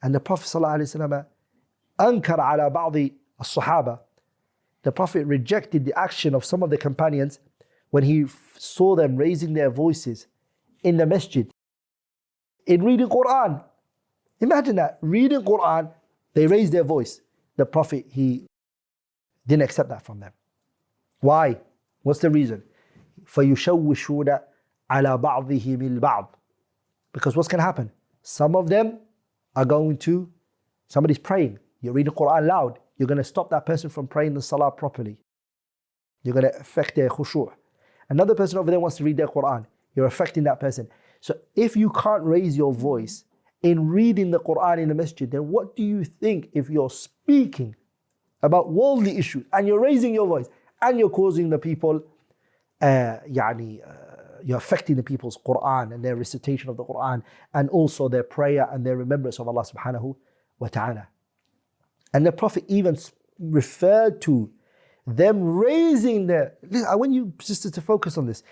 And the Prophet ﷺ أنكر على بعض الصحابة. The Prophet rejected the action of some of the companions when he saw them raising their voices in the masjid in reading Quran. Imagine that, reading Quran, they raised their voice. The Prophet, he didn't accept that from them. Why? What's the reason? فَيُشَوِّشُونَ عَلَى بَعْضِهِمِ الْبَعْضِ. Because what's going to happen? Some of them are going to, somebody's praying, you're reading Quran loud, you're going to stop that person from praying the salah properly. You're going to affect their khushu'. Another person over there wants to read their Quran, you're affecting that person. So if you can't raise your voice in reading the Quran in the masjid, then what do you think if you're speaking about worldly issues and you're raising your voice and you're causing the people, you're affecting the people's Quran and their recitation of the Quran and also their prayer and their remembrance of Allah subhanahu wa ta'ala. And the Prophet even referred to them raising their, I want you sisters to focus on this,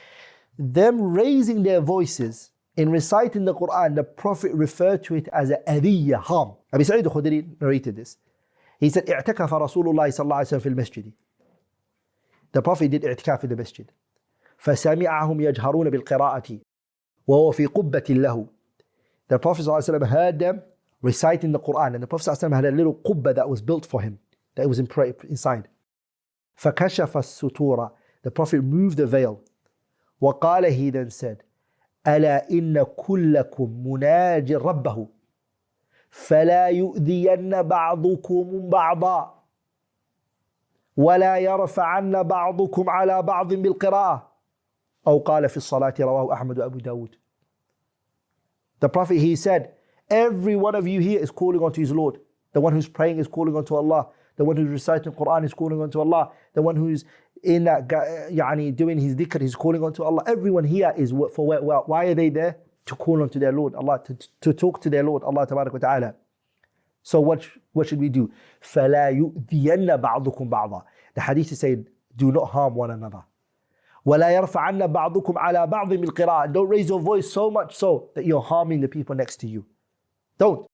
them raising their voices in reciting the Quran. The Prophet referred to it as a adiyya, harm. Abi Sa'id al-Khudri narrated this. He said, اعتكف رسول الله صلى الله عليه وسلم في المسجد. The Prophet did i'tikaf in the masjid. فسمعهم يجهرون بالقراءة وهو في قبة له. The Prophet صلى الله عليه وسلم heard them reciting the Quran, and the Prophet صلى الله عليه وسلم had a little qubba that was built for him, that was inside. فكشف الستور. The Prophet moved the veil. وقال, he then said, ألا إن كلكم مناج ربه فلا يؤذين بعضكم بعضا ولا يرفعن بعضكم على بعض بالقراءة أو قال في الصلاة رواه أحمد وأبو داود. The Prophet, he said, every one of you here is calling on to his Lord. The one who's praying is calling on to Allah. The one who's reciting Quran is calling on to Allah. The one who's in that, doing his dhikr, he's calling on to Allah. Everyone here is for why are they there? To call on to their Lord, Allah, to talk to their Lord, Allah tabarak wa ta'ala. So what should we do? فَلَا يُؤْذِيَنَّ بَعْضُكُمْ بَعْضًا. The hadith is saying, do not harm one another. وَلَا يَرْفَعَنَّ بَعْضُكُمْ عَلَى بَعْضٍ بِالْقِرَاءَ. Don't raise your voice so much so that you're harming the people next to you. Don't.